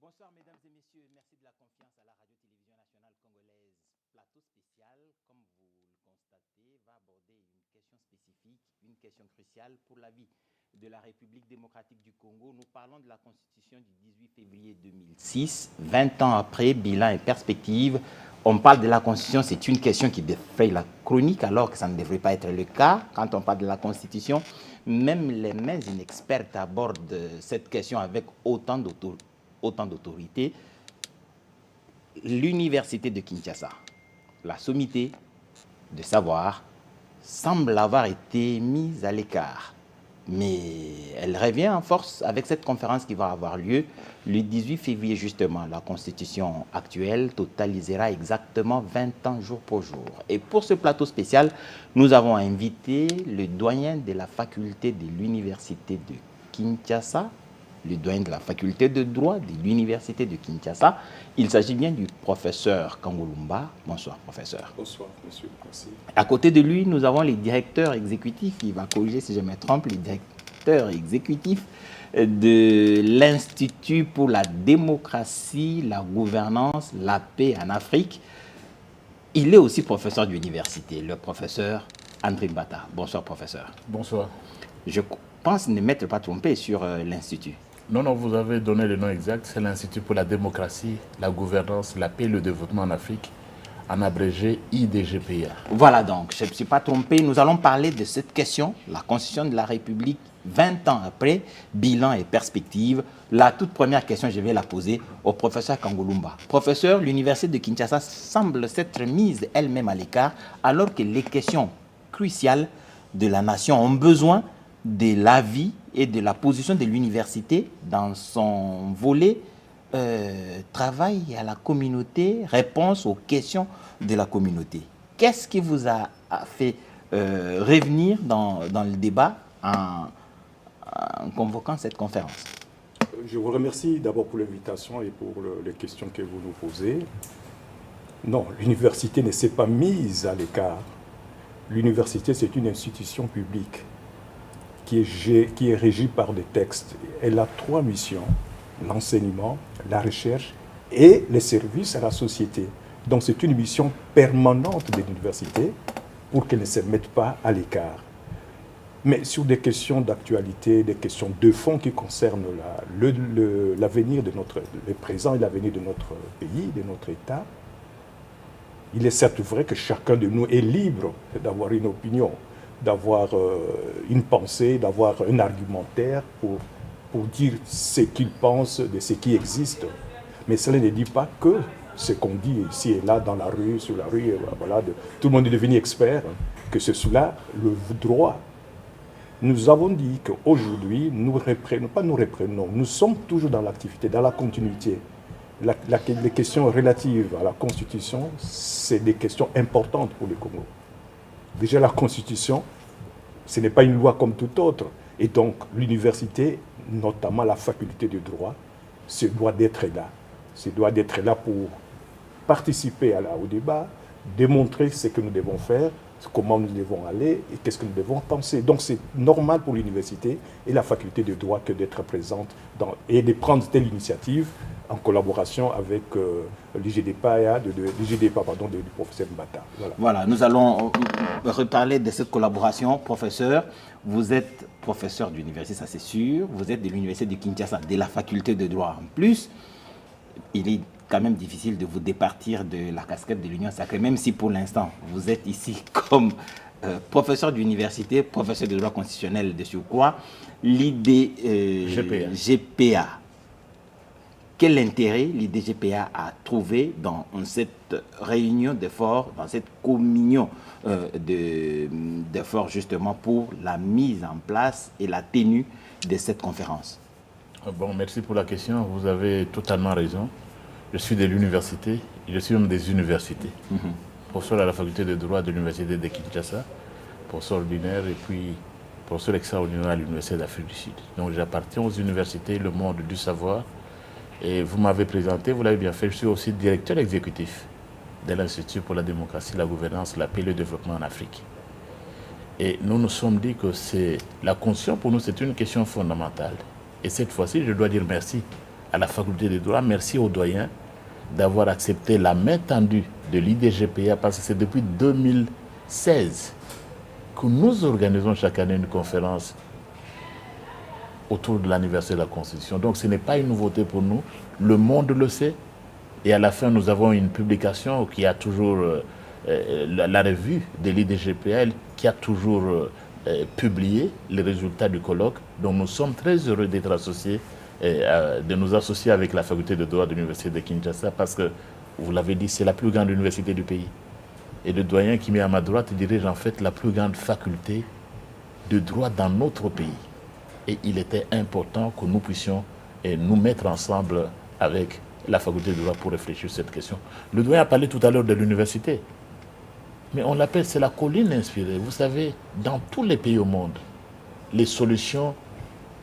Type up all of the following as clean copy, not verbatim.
Bonsoir mesdames et messieurs, merci de la confiance à la radio-télévision nationale congolaise. Plateau spécial, comme vous le constatez, va aborder une question spécifique, une question cruciale pour la vie de la République démocratique du Congo. Nous parlons de la Constitution du 18 février 2006, 20 ans après, bilan et perspective. On parle de la Constitution, c'est une question qui défraye la chronique alors que ça ne devrait pas être le cas. Quand on parle de la Constitution, même les mains inexpertes abordent cette question avec autant d'autorité. L'université de Kinshasa, la sommité de savoir, semble avoir été mise à l'écart. Mais elle revient en force avec cette conférence qui va avoir lieu le 18 février justement. La constitution actuelle totalisera exactement 20 ans jour pour jour. Et pour ce plateau spécial, nous avons invité le doyen de la faculté de l'université de Kinshasa, le doyen de la faculté de droit de l'université de Kinshasa. Il s'agit bien du professeur Kangolumba. Bonsoir, professeur. Bonsoir, monsieur. Merci. À côté de lui, nous avons les directeurs exécutifs, il va corriger si je me trompe, les directeurs exécutifs de l'Institut pour la démocratie, la gouvernance, la paix en Afrique. Il est aussi professeur d'université, le professeur André Mbata. Bonsoir, professeur. Bonsoir. Je pense ne m'être pas trompé sur l'Institut. Non, vous avez donné le nom exact. C'est l'Institut pour la démocratie, la gouvernance, la paix et le développement en Afrique, en abrégé IDGPA. Voilà donc, je ne me suis pas trompé. Nous allons parler de cette question, la Constitution de la République, 20 ans après, bilan et perspective. La toute première question, je vais la poser au professeur Kangolumba. Professeur, l'université de Kinshasa semble s'être mise elle-même à l'écart, alors que les questions cruciales de la nation ont besoin de l'avis et de la position de l'université dans son volet travail à la communauté, réponse aux questions de la communauté. Qu'est-ce qui vous a fait revenir dans le débat en convoquant cette conférence? Je vous remercie d'abord pour l'invitation et pour les questions que vous nous posez. Non, l'université ne s'est pas mise à l'écart. L'université, c'est une institution publique qui est régie par des textes. Elle a 3 missions: l'enseignement, la recherche et les services à la société. Donc c'est une mission permanente de l'université pour qu'elle ne se mette pas à l'écart. Mais sur des questions d'actualité, des questions de fond qui concernent l'avenir de le présent et l'avenir de notre pays, de notre État, il est certes vrai que chacun de nous est libre d'avoir une opinion, d'avoir une pensée, d'avoir un argumentaire pour dire ce qu'il pense de ce qui existe. Mais cela ne dit pas que ce qu'on dit ici et là, dans la rue, sur la rue, voilà, tout le monde est devenu expert, que c'est cela le droit. Nous avons dit qu'aujourd'hui, nous sommes toujours dans l'activité, dans la continuité. Les questions relatives à la Constitution, c'est des questions importantes pour le Congo. Déjà, la Constitution, ce n'est pas une loi comme toute autre. Et donc, l'université, notamment la faculté de droit, se doit d'être là. Se doit d'être là pour participer au débat, démontrer ce que nous devons faire, comment nous devons aller et qu'est-ce que nous devons penser. Donc, c'est normal pour l'université et la faculté de droit que d'être présente et de prendre telle initiative en collaboration avec l'IGDPA du professeur Mbata. Voilà, nous allons reparler de cette collaboration. Professeur, vous êtes professeur d'université, ça c'est sûr. Vous êtes de l'université de Kinshasa, de la faculté de droit. En plus, il est quand même difficile de vous départir de la casquette de l'Union sacrée, même si pour l'instant, vous êtes ici comme professeur d'université, professeur de droit constitutionnel de surcroît, l'IDGPA. Quel intérêt l'IDGPA a trouvé dans cette réunion d'efforts, dans cette communion d'efforts justement pour la mise en place et la tenue de cette conférence? Bon, merci pour la question. Vous avez totalement raison. Je suis de l'université, je suis même des universités. Professeur à la faculté de droit de l'université de Kinshasa, professeur ordinaire et puis professeur extraordinaire à l'université d'Afrique du Sud. Donc j'appartiens aux universités, le monde du savoir. Et vous m'avez présenté, vous l'avez bien fait, je suis aussi directeur exécutif de l'Institut pour la démocratie, la gouvernance, la paix et le développement en Afrique. Et nous nous sommes dit que la conscience pour nous, c'est une question fondamentale. Et cette fois-ci, je dois dire merci à la faculté de droit. Merci aux doyens d'avoir accepté la main tendue de l'IDGPA, parce que c'est depuis 2016 que nous organisons chaque année une conférence autour de l'anniversaire de la Constitution. Donc ce n'est pas une nouveauté pour nous, le monde le sait, et à la fin nous avons une publication qui a toujours, la revue de l'IDGPL, qui a toujours publié les résultats du colloque. Donc nous sommes très heureux d'être associés, de nous associer avec la faculté de droit de l'université de Kinshasa, parce que, vous l'avez dit, c'est la plus grande université du pays. Et le doyen qui met à ma droite dirige en fait la plus grande faculté de droit dans notre pays. Et il était important que nous puissions nous mettre ensemble avec la faculté de droit pour réfléchir sur cette question. Le doyen a parlé tout à l'heure de l'université. Mais on l'appelle, c'est la colline inspirée. Vous savez, dans tous les pays au monde, les solutions,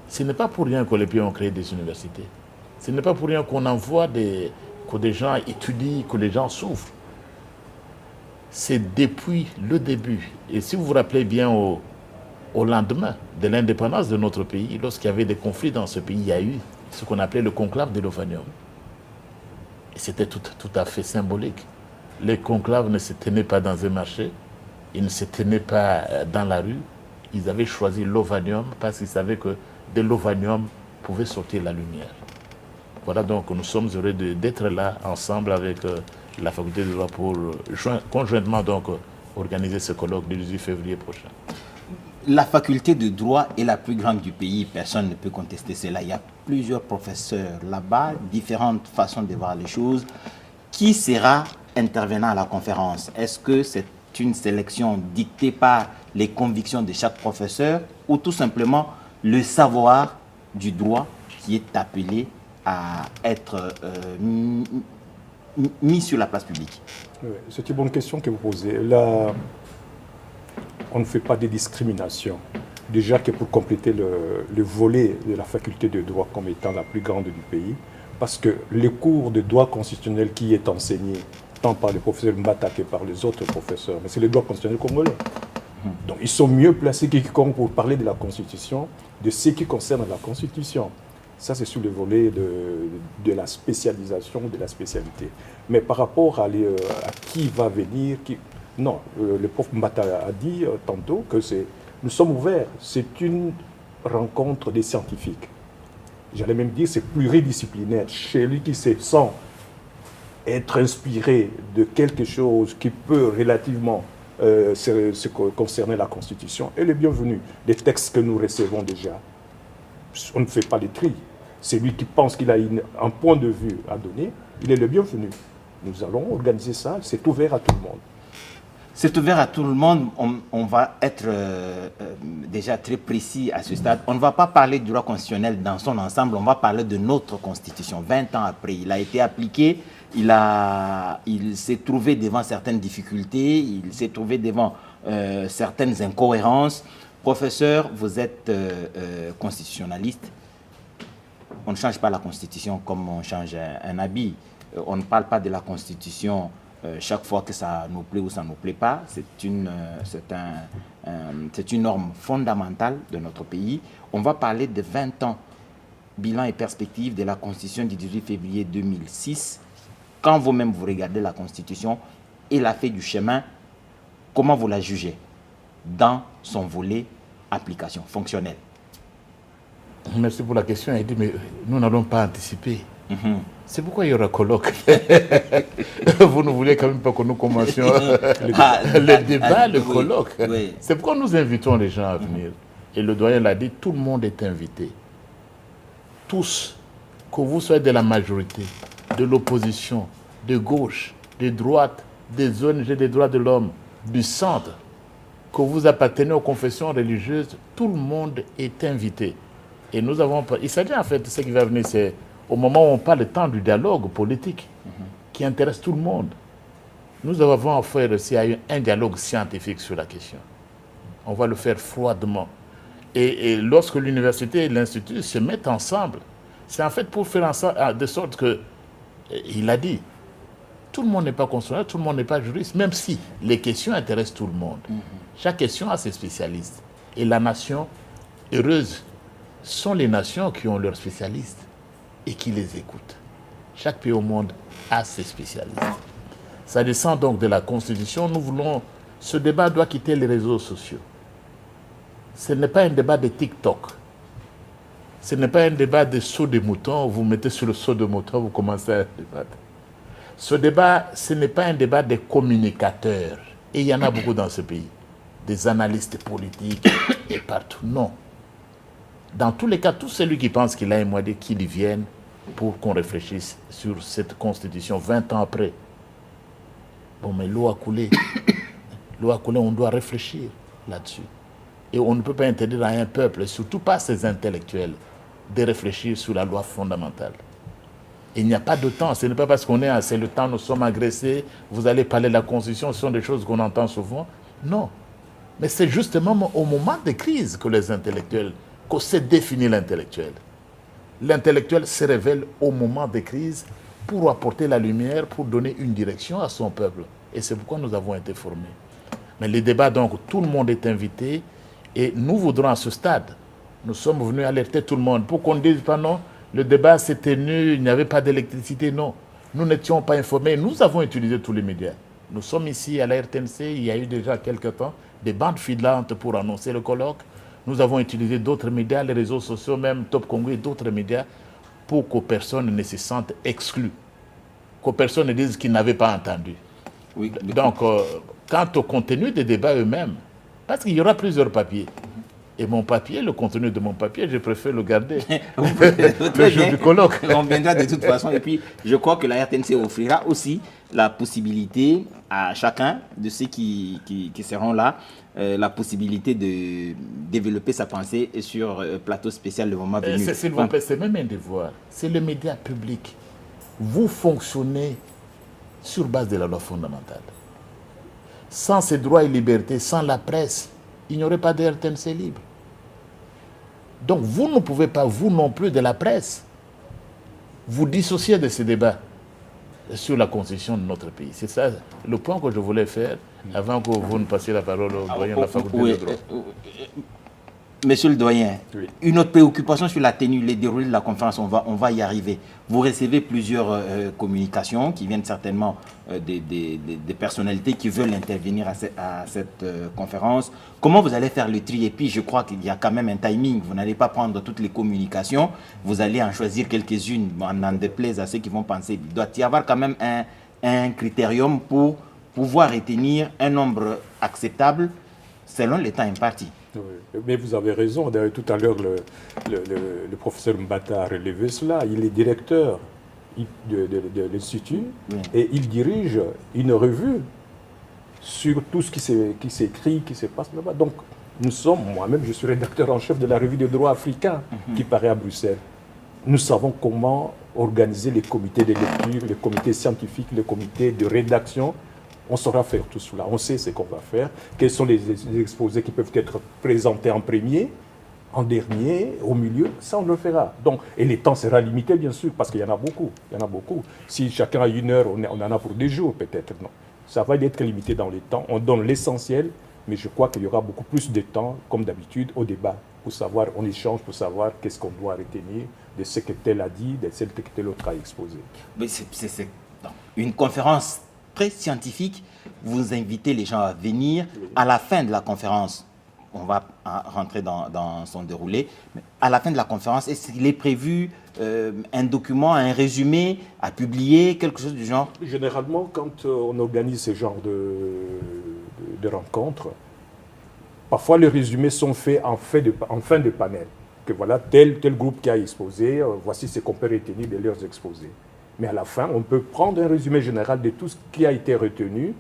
ce n'est pas pour rien que les pays ont créé des universités. Ce n'est pas pour rien qu'on envoie que des gens étudient, que les gens souffrent. C'est depuis le début. Et si vous vous rappelez bien, au lendemain de l'indépendance de notre pays, lorsqu'il y avait des conflits dans ce pays, il y a eu ce qu'on appelait le conclave de Lovanium. Et c'était tout à fait symbolique. Les conclaves ne se tenaient pas dans un marché, ils ne se tenaient pas dans la rue. Ils avaient choisi Lovanium parce qu'ils savaient que de Lovanium pouvait sortir la lumière. Voilà, donc nous sommes heureux d'être là ensemble avec la faculté de droit pour conjointement donc organiser ce colloque le 18 février prochain. La faculté de droit est la plus grande du pays, personne ne peut contester cela. Il y a plusieurs professeurs là-bas, différentes façons de voir les choses. Qui sera intervenant à la conférence? Est-ce que c'est une sélection dictée par les convictions de chaque professeur ou tout simplement le savoir du droit qui est appelé à être mis sur la place publique? C'est une bonne question que vous posez. Là, on ne fait pas de discrimination. Déjà que pour compléter le volet de la faculté de droit comme étant la plus grande du pays, parce que le cours de droit constitutionnel qui est enseigné tant par le professeur Mbata que par les autres professeurs, mais c'est le droit constitutionnel congolais. Donc ils sont mieux placés que quiconque pour parler de la Constitution, de ce qui concerne la Constitution. Ça, c'est sur le volet de la spécialisation, de la spécialité. Mais par rapport à qui va venir, non, le prof Mbata a dit tantôt que nous sommes ouverts. C'est une rencontre des scientifiques. J'allais même dire c'est pluridisciplinaire. Chez lui qui se sent être inspiré de quelque chose qui peut relativement concerner la Constitution est le bienvenu. Les textes que nous recevons déjà, on ne fait pas les tri. C'est lui qui pense qu'il a un point de vue à donner, il est le bienvenu. Nous allons organiser ça, c'est ouvert à tout le monde. C'est ouvert à tout le monde. On va être déjà très précis à ce stade. On ne va pas parler du droit constitutionnel dans son ensemble, on va parler de notre Constitution. 20 ans après, il a été appliqué, il s'est trouvé devant certaines difficultés, il s'est trouvé devant certaines incohérences. Professeur, vous êtes constitutionnaliste. On ne change pas la Constitution comme on change un habit. On ne parle pas de la Constitution chaque fois que ça nous plaît ou ça ne nous plaît pas. C'est une norme fondamentale de notre pays. On va parler de 20 ans, bilan et perspective de la Constitution du 18 février 2006. Quand vous-même vous regardez la Constitution et la fait du chemin, comment vous la jugez dans son volet application fonctionnelle? Merci pour la question. Elle dit, mais nous n'allons pas anticiper. C'est pourquoi il y aura colloque. Vous ne voulez quand même pas que nous commencions le débat, le colloque. Oui. C'est pourquoi nous invitons les gens à venir. Et le doyen l'a dit, tout le monde est invité. Tous, que vous soyez de la majorité, de l'opposition, de gauche, de droite, des ONG des droits de l'homme, du centre, que vous appartenez aux confessions religieuses, tout le monde est invité. Et nous avons... Il s'agit en fait de ce qui va venir, c'est au moment où on parle le temps du dialogue politique qui intéresse tout le monde. Nous avons affaire aussi à un dialogue scientifique sur la question. On va le faire froidement. Et lorsque l'université et l'institut se mettent ensemble, c'est en fait pour faire en sorte, de sorte que, il a dit, tout le monde n'est pas constitutionnel, tout le monde n'est pas juriste, même si les questions intéressent tout le monde. Chaque question a ses spécialistes. Et la nation heureuse sont les nations qui ont leurs spécialistes. et qui les écoutent. Chaque pays au monde a ses spécialistes. Ça descend donc de la Constitution. Nous voulons... Ce débat doit quitter les réseaux sociaux. Ce n'est pas un débat de TikTok. Ce n'est pas un débat de saut de mouton. Vous mettez sur le saut de mouton, vous commencez à débattre. Ce débat, ce n'est pas un débat des communicateurs. Et il y en a beaucoup dans ce pays. Des analystes politiques et partout. Non. Dans tous les cas, tout celui qui pense qu'il a un moyen qu'il y vienne pour qu'on réfléchisse sur cette constitution 20 ans après. Bon, mais l'eau a coulé. L'eau a coulé, on doit réfléchir là-dessus. Et on ne peut pas interdire à un peuple, et surtout pas à ses intellectuels, de réfléchir sur la loi fondamentale. Il n'y a pas de temps. Ce n'est pas parce qu'on est c'est le temps, nous sommes agressés, vous allez parler de la Constitution, ce sont des choses qu'on entend souvent. Non. Mais c'est justement au moment des crises que les intellectuels, qu'on s'est défini l'intellectuel. L'intellectuel se révèle au moment des crises pour apporter la lumière, pour donner une direction à son peuple. Et c'est pourquoi nous avons été formés. Mais les débats, donc, tout le monde est invité. Et nous voudrons à ce stade, nous sommes venus alerter tout le monde pour qu'on ne dise pas non, le débat s'est tenu, il n'y avait pas d'électricité, non. Nous n'étions pas informés, nous avons utilisé tous les médias. Nous sommes ici à la RTNC, il y a eu déjà quelque temps des bandes filantes pour annoncer le colloque. Nous avons utilisé d'autres médias, les réseaux sociaux, même Top Congo et d'autres médias, pour que personne ne se sente exclu, que personne ne dise qu'il n'avait pas entendu. Oui. Donc, quant au contenu des débats eux-mêmes, parce qu'il y aura plusieurs papiers. Et mon papier, le contenu de mon papier, je préfère le garder. Le jour du colloque. On viendra de toute façon. Et puis, je crois que la RTNC offrira aussi la possibilité à chacun de ceux qui seront là, la possibilité de développer sa pensée sur plateau spécial le moment venu. S'il vous plaît, c'est même un devoir. C'est le média public. Vous fonctionnez sur base de la loi fondamentale. Sans ces droits et libertés, sans la presse, il n'y aurait pas de RTNC libre. Donc vous ne pouvez pas, vous non plus, de la presse, vous dissocier de ces débats sur la constitution de notre pays. C'est ça le point que je voulais faire avant que vous ne passiez la parole au doyen de la faculté de droit. Monsieur le doyen, oui. Une autre préoccupation sur la tenue, les déroulés de la conférence, on va y arriver. Vous recevez plusieurs communications qui viennent certainement des personnalités qui veulent intervenir à cette conférence. Comment vous allez faire le tri? Et puis je crois qu'il y a quand même un timing. Vous n'allez pas prendre toutes les communications, vous allez en choisir quelques-unes, en déplaise à ceux qui vont penser. Il doit y avoir quand même un critérium pour pouvoir retenir un nombre acceptable selon les temps impartis. Oui, mais vous avez raison. D'ailleurs, tout à l'heure, le professeur Mbata a relevé cela. Il est directeur de l'Institut, oui. Et il dirige une revue sur tout ce qui s'écrit, qui se passe là-bas. Donc, nous sommes, moi-même, je suis rédacteur en chef de la revue de droit africain qui paraît à Bruxelles. Nous savons comment organiser les comités de lecture, les comités scientifiques, les comités de rédaction. On saura faire tout cela, on sait ce qu'on va faire, quels sont les exposés qui peuvent être présentés en premier, en dernier, au milieu, ça on le fera. Donc, et les temps sera limité bien sûr, parce qu'il y en a beaucoup, Si chacun a 1 heure, on en a pour des jours peut-être, non. Ça va être limité dans les temps, on donne l'essentiel, mais je crois qu'il y aura beaucoup plus de temps, comme d'habitude, au débat, pour savoir, on échange pour savoir qu'est-ce qu'on doit retenir de ce que tel a dit, de ce que tel autre a exposé. Mais c'est une conférence très scientifique, vous invitez les gens à venir. À la fin de la conférence, on va rentrer dans son déroulé, mais à la fin de la conférence, est-ce qu'il est prévu un document, un résumé à publier, quelque chose du genre? Généralement, quand on organise ce genre de rencontres, parfois les résumés sont faits en fin de panel. Que voilà, tel groupe qui a exposé, voici ce qu'on peut retenir de leurs exposés. Mais à la fin, on peut prendre un résumé général de tout ce qui a été retenu,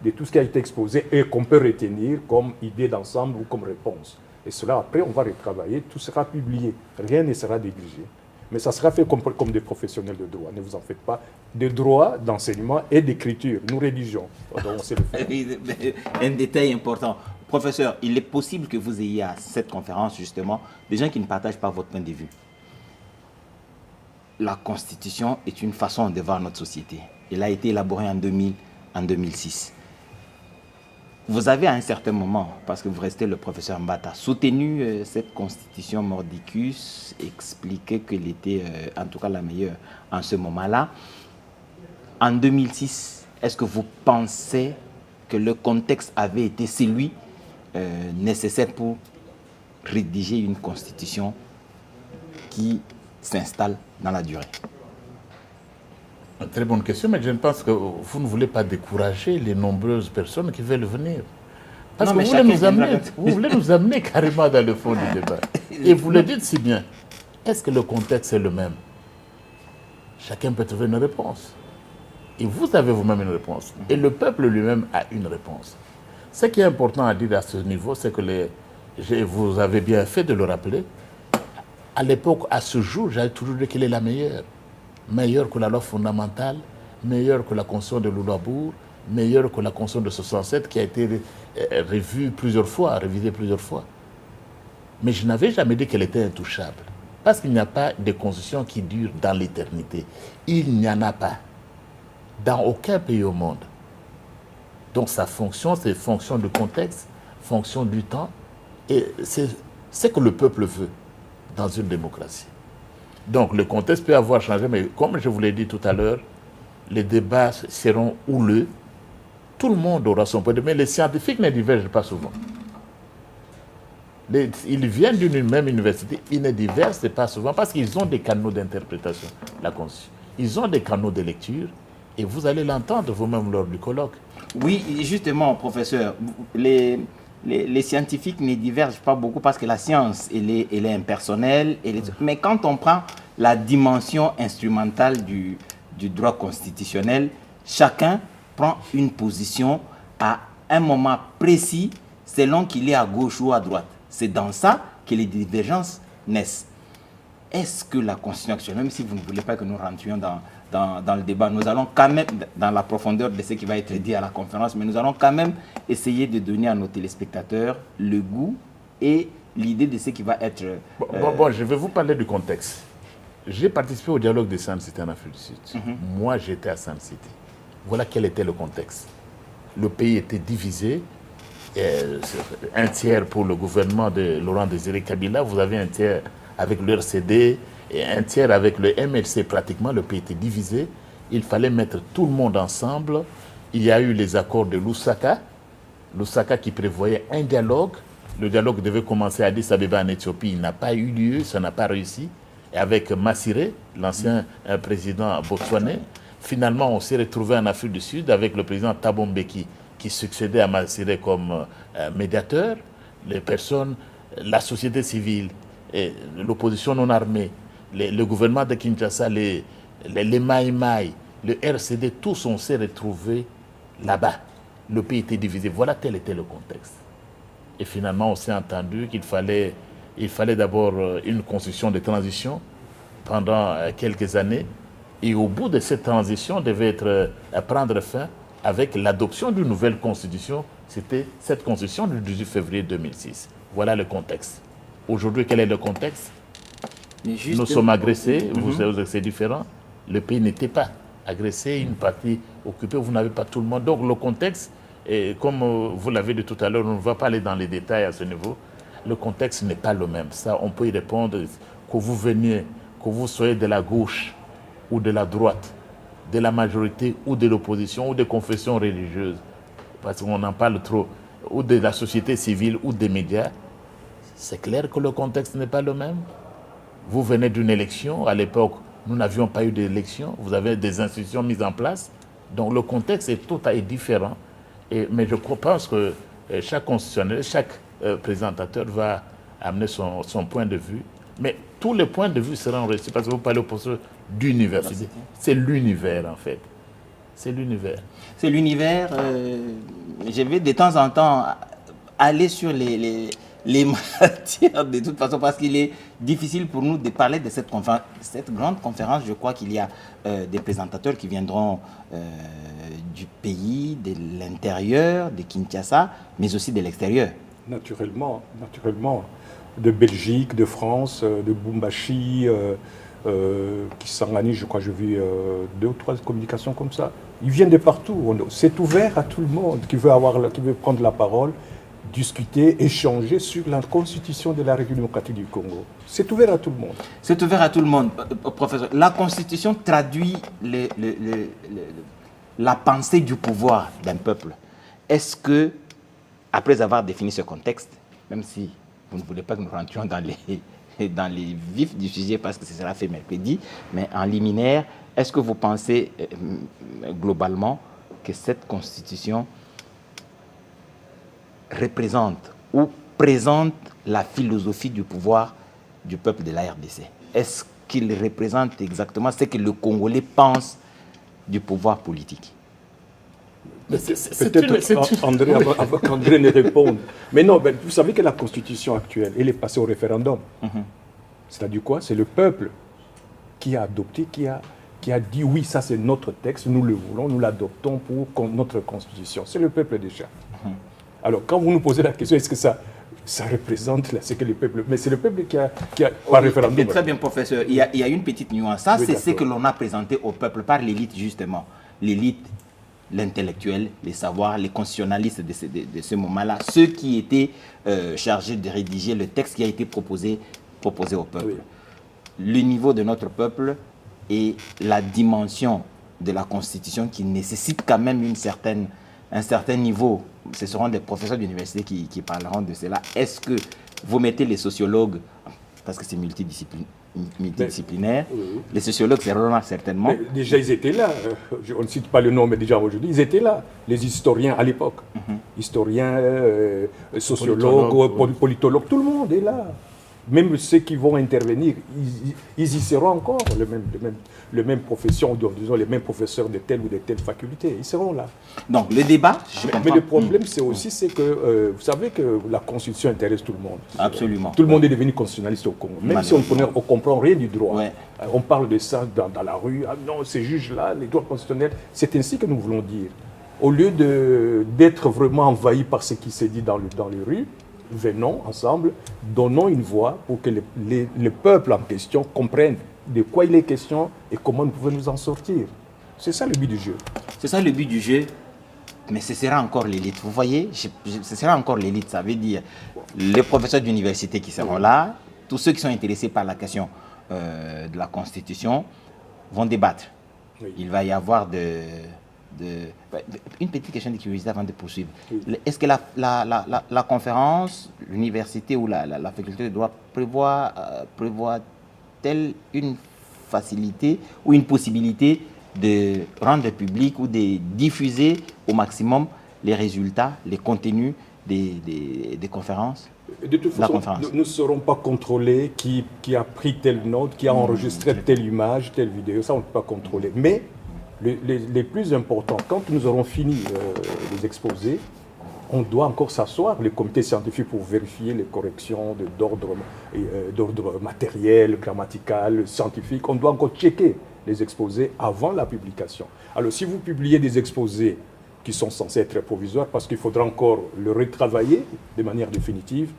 de tout ce qui a été exposé et qu'on peut retenir comme idée d'ensemble ou comme réponse. Et cela, après, on va retravailler, tout sera publié, rien ne sera négligé. Mais ça sera fait comme des professionnels de droit, ne vous en faites pas. De droit, d'enseignement et d'écriture, nous rédigeons. Donc on sait le faire. Un détail important. Professeur, il est possible que vous ayez à cette conférence, justement, des gens qui ne partagent pas votre point de vue. La Constitution est une façon de voir notre société. Elle a été élaborée en 2006. Vous avez à un certain moment, parce que vous restez le professeur Mbata, soutenu cette constitution mordicus, expliqué qu'elle était en tout cas la meilleure en ce moment-là. En 2006, est-ce que vous pensez que le contexte avait été celui nécessaire pour rédiger une constitution qui s'installe dans la durée? Une très bonne question, mais je pense que vous ne voulez pas décourager les nombreuses personnes qui veulent venir. Parce que vous voulez nous amener carrément dans le fond du débat. Et vous le dites si bien. Est-ce que le contexte est le même? Chacun peut trouver une réponse. Et vous avez vous-même une réponse. Et le peuple lui-même a une réponse. Ce qui est important à dire à ce niveau, c'est que vous avez bien fait de le rappeler. À l'époque, à ce jour, j'avais toujours dit qu'elle est la meilleure. Meilleure que la loi fondamentale, meilleure que la Constitution de Louis-Labour, meilleure que la Constitution de 67 qui a été revue plusieurs fois, révisée plusieurs fois. Mais je n'avais jamais dit qu'elle était intouchable. Parce qu'il n'y a pas de constitution qui dure dans l'éternité. Il n'y en a pas. Dans aucun pays au monde. Donc sa fonction, c'est fonction du contexte, fonction du temps. Et c'est ce que le peuple veut dans une démocratie. Donc le contexte peut avoir changé, mais comme je vous l'ai dit tout à l'heure, les débats seront houleux. Tout le monde aura son point de vue, mais les scientifiques ne divergent pas souvent. Ils viennent d'une même université, ils ne divergent pas souvent parce qu'ils ont des canaux d'interprétation, la Constitution. Ils ont des canaux de lecture et vous allez l'entendre vous-même lors du colloque. Oui, justement, professeur, les scientifiques ne divergent pas beaucoup parce que la science, elle est impersonnelle. Mais quand on prend la dimension instrumentale du droit constitutionnel, chacun prend une position à un moment précis selon qu'il est à gauche ou à droite. C'est dans ça que les divergences naissent. Est-ce que la Constitution actuelle, même si vous ne voulez pas que nous rentrions dans le débat, nous allons quand même, dans la profondeur de ce qui va être dit à la conférence, mais nous allons quand même essayer de donner à nos téléspectateurs le goût et l'idée de ce qui va être... Bon, je vais vous parler du contexte. J'ai participé au dialogue de Sun City en Afrique du Sud. Moi, j'étais à Sun City. Voilà quel était le contexte. Le pays était divisé. Un tiers pour le gouvernement de Laurent Désiré Kabila, vous avez un tiers avec le RCD et un tiers avec le MLC. Pratiquement, le pays était divisé. Il fallait mettre tout le monde ensemble. Il y a eu les accords de Lusaka. Lusaka qui prévoyait un dialogue. Le dialogue devait commencer à Addis Abeba en Éthiopie. Il n'a pas eu lieu, ça n'a pas réussi. Et avec Massiré, l'ancien président botswanais, finalement, on s'est retrouvé en Afrique du Sud avec le président Thabo Mbeki qui succédait à Massiré comme médiateur. Les personnes, la société civile, l'opposition non armée, le gouvernement de Kinshasa, les Maï Maï, le RCD, tous on s'est retrouvés là-bas. Le pays était divisé. Voilà tel était le contexte. Et finalement, on s'est entendu qu'il fallait d'abord une constitution de transition pendant quelques années. Et au bout de cette transition, devait prendre fin avec l'adoption d'une nouvelle constitution. C'était cette constitution du 18 février 2006. Voilà le contexte. Aujourd'hui, quel est le contexte? Nous sommes agressés, vous savez que c'est différent. Le pays n'était pas agressé, une partie occupée, vous n'avez pas tout le monde. Donc le contexte, et comme vous l'avez dit tout à l'heure, on ne va pas aller dans les détails à ce niveau. Le contexte n'est pas le même. Ça, on peut y répondre, que vous veniez, que vous soyez de la gauche ou de la droite, de la majorité ou de l'opposition ou des confessions religieuses, parce qu'on en parle trop, ou de la société civile ou des médias, c'est clair que le contexte n'est pas le même. Vous venez d'une élection, à l'époque, nous n'avions pas eu d'élection, vous avez des institutions mises en place, donc le contexte est tout à fait différent. Mais je pense que chaque constitutionnel, chaque présentateur va amener son point de vue. Mais tous les points de vue seront réussis parce que vous parlez au poste d'université. C'est l'univers en fait. C'est l'univers. C'est l'univers. Je vais de temps en temps aller sur les matières de toute façon parce qu'il est difficile pour nous de parler de cette grande conférence. Je crois qu'il y a des présentateurs qui viendront du pays, de l'intérieur, de Kinshasa, mais aussi de l'extérieur. Naturellement. De Belgique, de France, de Bumbashi, Kisangani, je crois que j'ai vu 2 ou 3 communications comme ça. Ils viennent de partout. C'est ouvert à tout le monde qui veut prendre la parole, discuter, échanger sur la constitution de la République démocratique du Congo. C'est ouvert à tout le monde. C'est ouvert à tout le monde. Professeur, la constitution traduit la pensée du pouvoir d'un peuple. Est-ce que, après avoir défini ce contexte, même si vous ne voulez pas que nous rentrions dans les vifs du sujet parce que ce sera fait mercredi, mais en liminaire, est-ce que vous pensez globalement que cette constitution représente ou présente la philosophie du pouvoir du peuple de la RDC? Est-ce qu'il représente exactement ce que le Congolais pense du pouvoir politique? Peut-être André, avant qu'André ne réponde. Mais non, vous savez que la constitution actuelle, elle est passée au référendum. C'est-à-dire quoi? C'est le peuple qui a adopté, qui a dit oui, ça c'est notre texte, nous le voulons, nous l'adoptons pour notre constitution. C'est le peuple déjà. Alors, quand vous nous posez la question, est-ce que ça représente ce que le peuple... Mais c'est le peuple qui a par référendum. Très bien, professeur. Il y a une petite nuance. Ça, oui, c'est ce que l'on a présenté au peuple par l'élite, justement. L'élite, l'intellectuel, les savoirs, les constitutionnalistes de ce moment-là, ceux qui étaient chargés de rédiger le texte qui a été proposé au peuple. Oui. Le niveau de notre peuple et la dimension de la Constitution qui nécessite quand même un certain niveau. Ce seront des professeurs d'université qui parleront de cela. Est-ce que vous mettez les sociologues, parce que c'est multidisciplinaire, oui. Les sociologues seront là certainement. Mais déjà, ils étaient là. On ne cite pas le nom, mais déjà aujourd'hui, ils étaient là. Les historiens à l'époque. Historiens, sociologues, politologues, tout le monde est là. Même ceux qui vont intervenir, ils y seront encore, les mêmes professions, disons les mêmes professeurs de telle ou de telle faculté, ils seront là. Donc le débat, mais le problème, c'est aussi que, vous savez que la Constitution intéresse tout le monde. Absolument. Tout le monde est devenu constitutionnaliste au Congo. Même si on ne comprend rien du droit. Ouais. On parle de ça dans la rue. Ah non, ces juges-là, les droits constitutionnels, c'est ainsi que nous voulons dire. Au lieu d'être vraiment envahis par ce qui se dit dans les rues, venons ensemble, donnons une voix pour que le peuple en question comprenne de quoi il est question et comment nous pouvons nous en sortir. C'est ça le but du jeu. C'est ça le but du jeu, mais ce sera encore l'élite. Vous voyez, ce sera encore l'élite. Ça veut dire les professeurs d'université qui seront là, tous ceux qui sont intéressés par la question de la Constitution vont débattre. Oui. Il va y avoir une petite question de curiosité avant de poursuivre. Oui. Est-ce que la conférence, l'université ou la faculté de droit prévoit-elle une facilité ou une possibilité de rendre public ou de diffuser au maximum les résultats, les contenus des conférences? De toute façon, nous ne serons pas contrôlés qui a pris telle note, qui a enregistré telle image, telle vidéo. Ça, on ne peut pas contrôler. Mais les plus importants, quand nous aurons fini les exposés, on doit encore s'asseoir, les comités scientifiques, pour vérifier les corrections d'ordre matériel, grammatical, scientifique. On doit encore checker les exposés avant la publication. Alors, si vous publiez des exposés qui sont censés être provisoires, parce qu'il faudra encore le retravailler de manière définitive,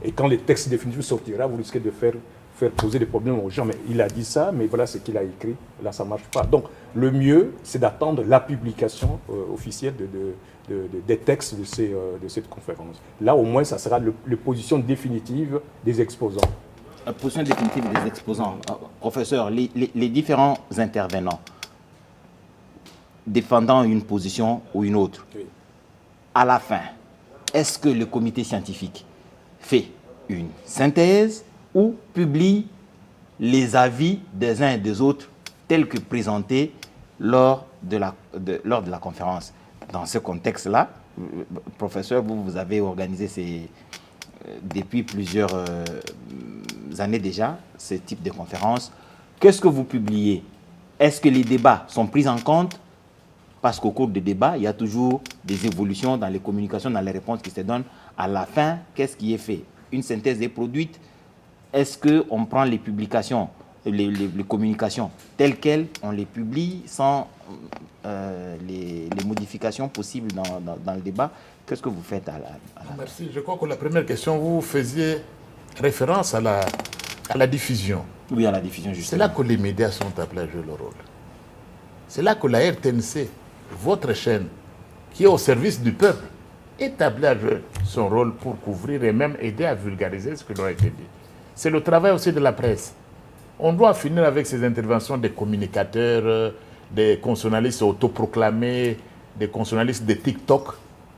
et quand les textes définitifs sortiront, vous risquez de faire poser des problèmes aux gens. Mais il a dit ça, mais voilà ce qu'il a écrit. Là, ça ne marche pas. Donc, le mieux, c'est d'attendre la publication officielle des textes de cette conférence. Là, au moins, ça sera la position définitive des exposants. La position définitive des exposants. Professeur, les différents intervenants défendant une position ou une autre, oui. À la fin, est-ce que le comité scientifique fait une synthèse ou publie les avis des uns et des autres tels que présentés lors de la conférence? Dans ce contexte-là, professeur, vous avez organisé depuis plusieurs années déjà ce type de conférence. Qu'est-ce que vous publiez? Est-ce que les débats sont pris en compte? Parce qu'au cours des débats, il y a toujours des évolutions dans les communications, dans les réponses qui se donnent. À la fin, qu'est-ce qui est fait? Une synthèse est produite. Est-ce qu'on prend les publications, les communications telles quelles, on les publie sans les modifications possibles dans le débat? Qu'est-ce que vous faites Merci. Je crois que la première question, vous faisiez référence à la diffusion. Oui, à la diffusion, justement. C'est là que les médias sont appelés à jouer leur rôle. C'est là que la RTNC votre chaîne, qui est au service du peuple, établit son rôle pour couvrir et même aider à vulgariser ce qui doit être dit. C'est le travail aussi de la presse. On doit finir avec ces interventions des communicateurs, des consonalistes autoproclamés, des consonalistes de TikTok.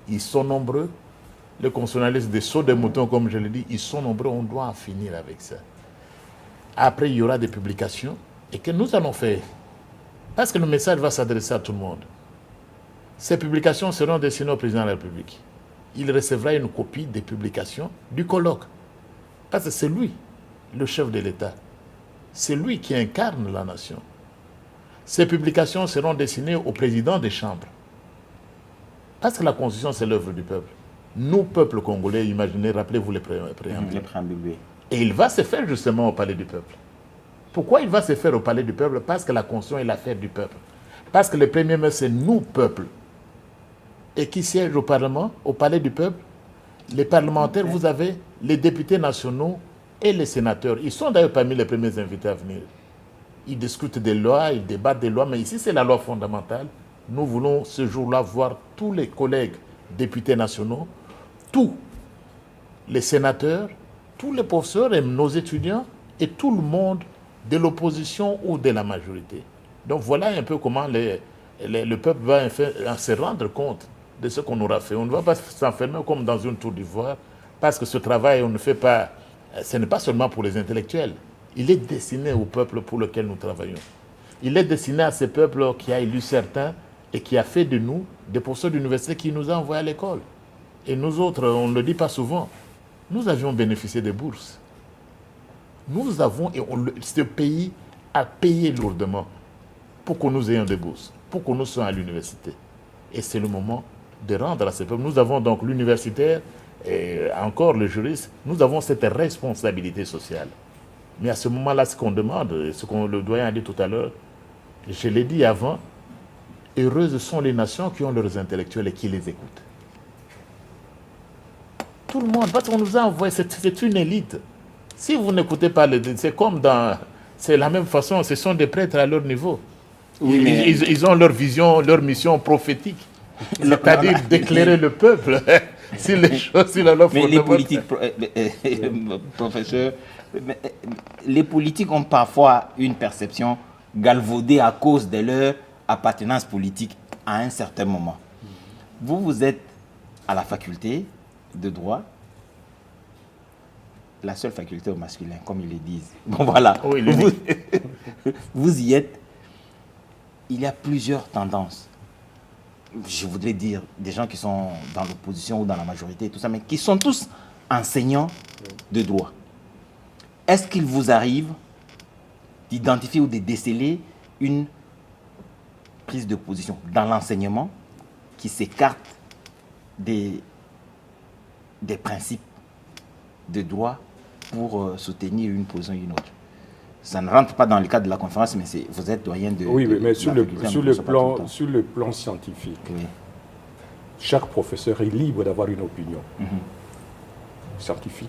Ils sont nombreux. Les consonalistes des sauts des moutons, comme je l'ai dit, ils sont nombreux. On doit en finir avec ça. Après, il y aura des publications et que nous allons faire. Parce que le message va s'adresser à tout le monde. Ces publications seront destinées au président de la République. Il recevra une copie des publications du colloque. Parce que c'est lui, le chef de l'État. C'est lui qui incarne la nation. Ces publications seront destinées au président des chambres. Parce que la Constitution, c'est l'œuvre du peuple. Nous, peuple congolais, imaginez, rappelez-vous les préambules. Et il va se faire justement au palais du peuple. Pourquoi il va se faire au palais du peuple? Parce que la Constitution est l'affaire du peuple. Parce que le premier ministre, c'est nous, peuple. Et qui siège au Parlement, au palais du peuple? Les parlementaires, vous avez les députés nationaux et les sénateurs. Ils sont d'ailleurs parmi les premiers invités à venir. Ils discutent des lois, ils débattent des lois, mais ici, c'est la loi fondamentale. Nous voulons ce jour-là voir tous les collègues députés nationaux, tous les sénateurs, tous les professeurs et nos étudiants et tout le monde de l'opposition ou de la majorité. Donc voilà un peu comment le peuple va se rendre compte de ce qu'on aura fait. On ne va pas s'enfermer comme dans une tour d'ivoire, parce que ce travail, on ne fait pas, ce n'est pas seulement pour les intellectuels. Il est destiné au peuple pour lequel nous travaillons. Il est destiné à ce peuple qui a élu certains et qui a fait de nous des professeurs d'université qui nous a envoyés à l'école. Et nous autres, on ne le dit pas souvent, nous avions bénéficié des bourses. Nous avons, et ce pays a payé lourdement pour que nous ayons des bourses, pour que nous soyons à l'université. Et c'est le moment de rendre à ce peuple. Nous avons donc l'universitaire et encore le juriste, nous avons cette responsabilité sociale. Mais à ce moment-là, ce qu'on demande, ce qu'on le doyen a dit tout à l'heure, je l'ai dit avant, heureuses sont les nations qui ont leurs intellectuels et qui les écoutent. Tout le monde, parce qu'on nous a envoyé, c'est une élite. Si vous n'écoutez pas, c'est comme dans... C'est la même façon, ce sont des prêtres à leur niveau. Oui, ils ont leur vision, leur mission prophétique. C'est-à-dire d'éclairer le peuple sur les choses, sur la loi fondamentale. Mais les politiques, professeur, les politiques ont parfois une perception galvaudée à cause de leur appartenance politique à un certain moment. Vous êtes à la faculté de droit, la seule faculté au masculin, comme ils le disent. Bon, voilà. Oui, vous y êtes. Il y a plusieurs tendances. Je voudrais dire des gens qui sont dans l'opposition ou dans la majorité, tout ça, mais qui sont tous enseignants de droit. Est-ce qu'il vous arrive d'identifier ou de déceler une prise de position dans l'enseignement qui s'écarte des principes de droit pour soutenir une position ou une autre? Ça ne rentre pas dans le cadre de la conférence, mais vous êtes doyen de... Oui, mais sur le plan scientifique, oui, chaque professeur est libre d'avoir une opinion scientifique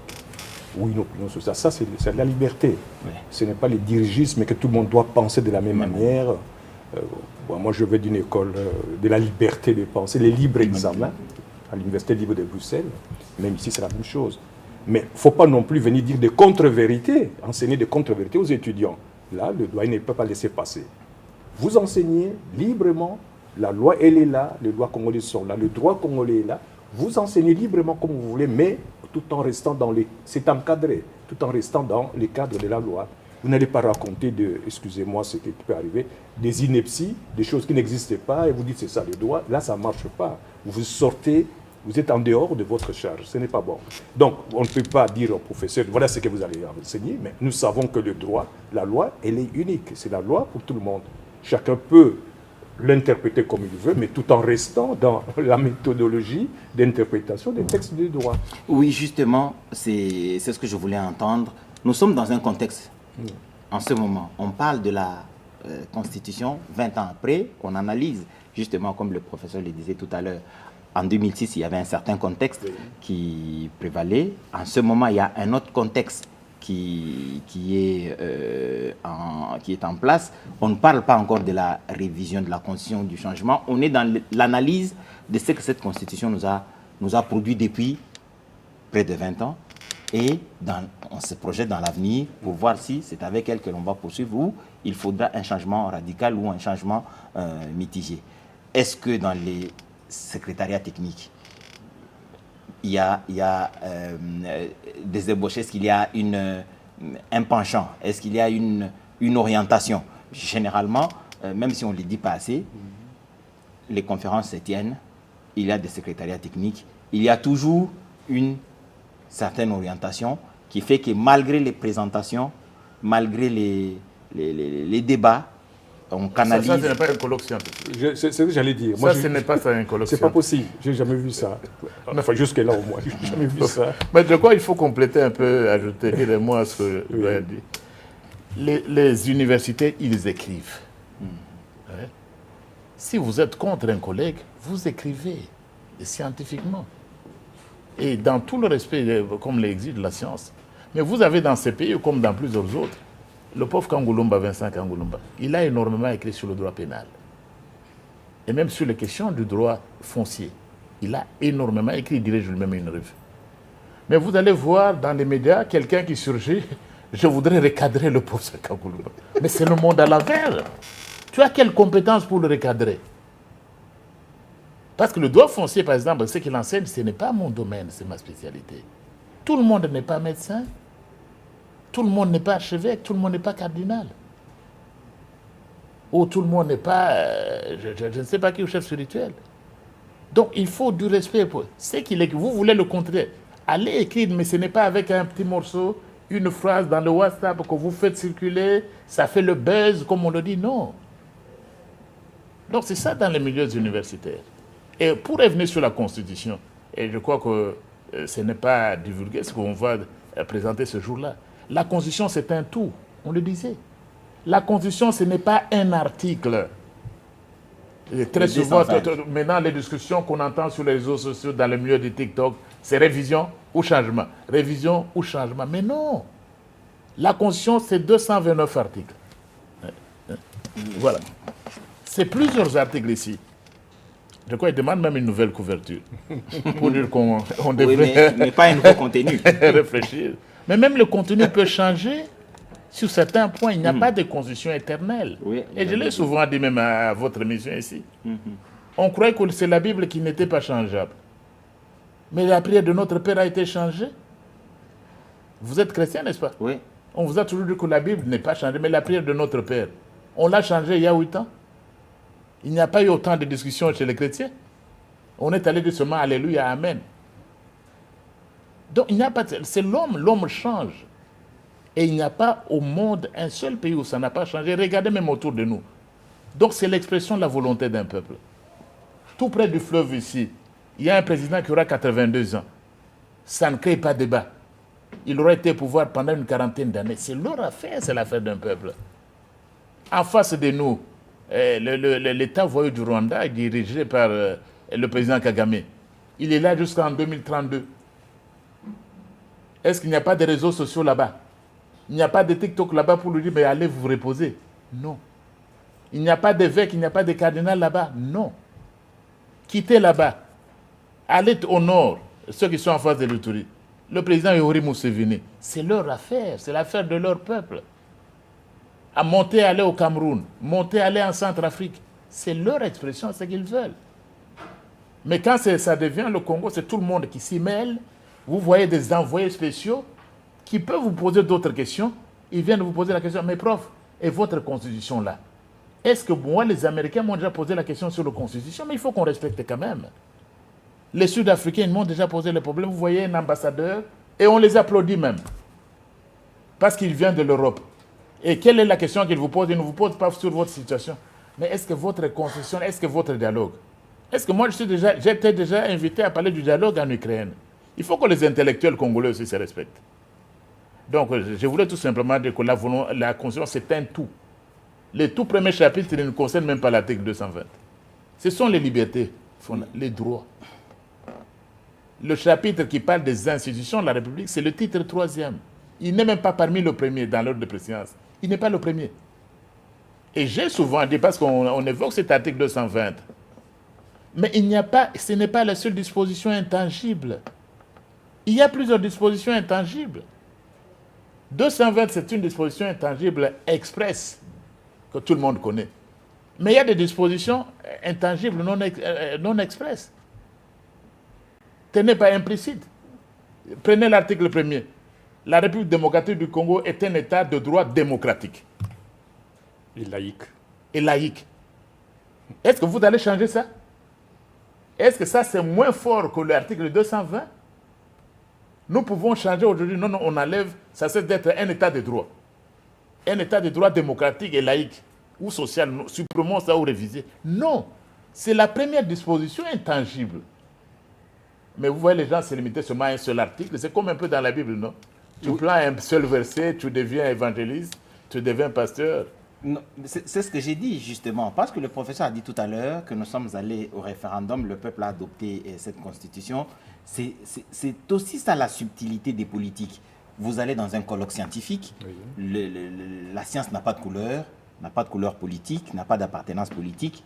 ou une opinion sociale. Ça, c'est de la liberté. Oui. Ce n'est pas le dirigisme que tout le monde doit penser de la même manière. Moi, je vais d'une école de la liberté de penser, les libres examens, à l'Université libre de Bruxelles. Même ici, c'est la même chose. Mais il ne faut pas non plus venir dire des contre-vérités, enseigner des contre-vérités aux étudiants. Là, le doyen ne peut pas laisser passer. Vous enseignez librement, la loi, elle est là, les lois congolaises sont là, le droit congolais est là. Vous enseignez librement comme vous voulez, mais tout en restant dans les... C'est encadré, tout en restant dans les cadres de la loi. Vous n'allez pas raconter excusez-moi, ce qui peut arriver, des inepties, des choses qui n'existent pas, et vous dites c'est ça le droit. Là, ça ne marche pas. Vous sortez... Vous êtes en dehors de votre charge, ce n'est pas bon. Donc, on ne peut pas dire au professeur, voilà ce que vous allez enseigner, mais nous savons que le droit, la loi, elle est unique. C'est la loi pour tout le monde. Chacun peut l'interpréter comme il veut, mais tout en restant dans la méthodologie d'interprétation des textes de droit. Oui, justement, c'est ce que je voulais entendre. Nous sommes dans un contexte, en ce moment, on parle de la Constitution, 20 ans après, on analyse, justement, comme le professeur le disait tout à l'heure, en 2006, il y avait un certain contexte qui prévalait. En ce moment, il y a un autre contexte qui est en place. On ne parle pas encore de la révision de la Constitution, du changement. On est dans l'analyse de ce que cette Constitution nous a produit depuis près de 20 ans. Et on se projette dans l'avenir pour voir si c'est avec elle que l'on va poursuivre ou il faudra un changement radical ou un changement mitigé. Est-ce que dans les secrétariats techniques, il y a des ébauches? Est-ce qu'il y a un penchant? Est-ce qu'il y a une orientation? Généralement, même si on ne le dit pas assez, les conférences se tiennent, il y a des secrétariats techniques, il y a toujours une certaine orientation qui fait que malgré les présentations, malgré les débats, on canalise... Ça, ce n'est pas un colloque scientifique. C'est ce que j'allais dire. Ça, ce n'est pas ça, un colloque c'est pas possible. J'ai jamais vu ça. Enfin, jusque-là au moins, j'ai jamais vu ça. Mais de quoi il faut compléter un peu, ajouter des mots à ce que je dois dire. Les universités, ils écrivent. Ouais. Si vous êtes contre un collègue, vous écrivez scientifiquement. Et dans tout le respect, comme l'exige la science. Mais vous avez dans ces pays, comme dans plusieurs autres, le pauvre Kangouloumba, Vincent Kangouloumba, il a énormément écrit sur le droit pénal. Et même sur les questions du droit foncier. Il a énormément écrit, il dirige lui-même une revue. Mais vous allez voir dans les médias quelqu'un qui surgit, je voudrais recadrer le pauvre Kangouloumba. Mais c'est le monde à l'envers. Tu as quelle compétence pour le recadrer? Parce que le droit foncier, par exemple, ce qu'il enseigne, ce n'est pas mon domaine, c'est ma spécialité. Tout le monde n'est pas médecin, tout le monde n'est pas archevêque, tout le monde n'est pas cardinal. Ou tout le monde n'est pas, je ne sais pas qui, chef spirituel. Donc il faut du respect pour ce qu'il est que vous voulez le contrer. Allez écrire, mais ce n'est pas avec un petit morceau, une phrase dans le WhatsApp que vous faites circuler, ça fait le buzz, comme on le dit, non. Donc c'est ça dans les milieux universitaires. Et pour revenir sur la Constitution, et je crois que ce n'est pas divulgué ce qu'on va présenter ce jour-là, la Constitution c'est un tout, on le disait. La Constitution ce n'est pas un article. Et très souvent, maintenant les discussions qu'on entend sur les réseaux sociaux, dans le milieu du TikTok, c'est révision ou changement. Révision ou changement. Mais non. La Constitution c'est 229 articles. Voilà. C'est plusieurs articles ici. Je crois qu'il demande même une nouvelle couverture. Pour dire qu'on devrait... Oui, mais pas un nouveau contenu. réfléchir. Mais même le contenu peut changer sur certains points. Il n'y a pas de constitution éternelle. Oui, et je l'ai souvent dit même à votre émission ici. On croyait que c'est la Bible qui n'était pas changeable. Mais la prière de notre Père a été changée. Vous êtes chrétien, n'est-ce pas? Oui. On vous a toujours dit que la Bible n'est pas changée, mais la prière de notre Père, on l'a changée il y a 8 ans. Il n'y a pas eu autant de discussions chez les chrétiens. On est allé dire seulement Alléluia, Amen. Donc il n'y a pas... C'est l'homme, l'homme change. Et il n'y a pas au monde un seul pays où ça n'a pas changé. Regardez même autour de nous. Donc c'est l'expression de la volonté d'un peuple. Tout près du fleuve ici, il y a un président qui aura 82 ans. Ça ne crée pas de débat. Il aurait été au pouvoir pendant une quarantaine d'années. C'est leur affaire, c'est l'affaire d'un peuple. En face de nous, l'État voyou du Rwanda est dirigé par le président Kagame. Il est là jusqu'en 2032. Est-ce qu'il n'y a pas de réseaux sociaux là-bas? Il n'y a pas de TikTok là-bas pour lui dire mais allez vous reposer? Non. Il n'y a pas d'évêque, il n'y a pas de cardinal là-bas? Non. Quittez là-bas. Allez au nord, ceux qui sont en face de l'autorité. Le président Yoweri Museveni, c'est leur affaire, c'est l'affaire de leur peuple. À monter, aller au Cameroun, monter, aller en Centrafrique. C'est leur expression, c'est ce qu'ils veulent. Mais quand ça devient le Congo, c'est tout le monde qui s'y mêle. Vous voyez des envoyés spéciaux qui peuvent vous poser d'autres questions. Ils viennent vous poser la question, mais prof, et votre constitution là? Est-ce que moi, les Américains m'ont déjà posé la question sur la constitution? Mais il faut qu'on respecte quand même. Les Sud-Africains m'ont déjà posé le problème. Vous voyez un ambassadeur, et on les applaudit même. Parce qu'il vient de l'Europe. Et quelle est la question qu'il vous pose? Il ne vous pose pas sur votre situation. Mais est-ce que votre constitution, est-ce que votre dialogue? Est-ce que moi, j'ai été déjà invité à parler du dialogue en Ukraine? Il faut que les intellectuels congolais aussi se respectent. Donc, je voulais tout simplement dire que la Constitution, c'est un tout. Les tout premiers chapitres ne concernent même pas l'article 220. Ce sont les libertés, les droits. Le chapitre qui parle des institutions de la République, c'est le titre 3e. Il n'est même pas parmi le premier dans l'ordre de préséance. Il n'est pas le premier. Et j'ai souvent dit, parce qu'on évoque cet article 220, mais il n'y a pas, ce n'est pas la seule disposition intangible. Il y a plusieurs dispositions intangibles. 220, c'est une disposition intangible express, que tout le monde connaît. Mais il y a des dispositions intangibles non expresses. Ce n'est pas implicite. Prenez l'article 1er. La République démocratique du Congo est un État de droit démocratique. Et laïque. Et laïque. Est-ce que vous allez changer ça? Est-ce que ça, c'est moins fort que l'article 220? Nous pouvons changer aujourd'hui. Non, non, on enlève. Ça c'est d'être un État de droit. Un État de droit démocratique et laïque. Ou social. Supprimons ça ou réviser. Non. C'est la première disposition intangible. Mais vous voyez, les gens se limiter seulement à un seul article. C'est comme un peu dans la Bible, non? Tu prends un seul verset, tu deviens évangéliste, tu deviens pasteur. C'est ce que j'ai dit justement, parce que le professeur a dit tout à l'heure que nous sommes allés au référendum, le peuple a adopté cette constitution. C'est aussi ça la subtilité des politiques. Vous allez dans un colloque scientifique, oui. La science n'a pas de couleur, n'a pas de couleur politique, n'a pas d'appartenance politique,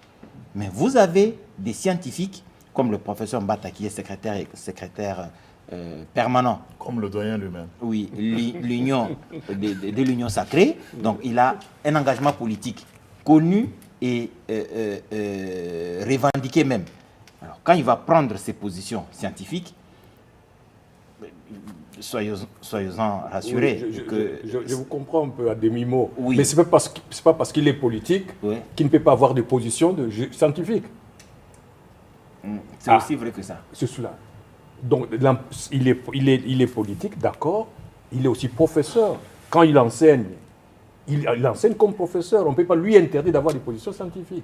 mais vous avez des scientifiques comme le professeur Mbata qui est secrétaire permanent. Comme le doyen lui-même. Oui, l'union de l'union sacrée. Donc il a un engagement politique connu et revendiqué même. Alors quand il va prendre ses positions scientifiques, soyez-en rassurés. Oui, je vous comprends un peu à demi-mot. Oui. Mais ce n'est pas parce qu'il est politique oui. qu'il ne peut pas avoir de position scientifique. C'est aussi vrai que ça. C'est cela. Donc, il est politique, d'accord. Il est aussi professeur. Quand il enseigne comme professeur. On ne peut pas lui interdire d'avoir des positions scientifiques.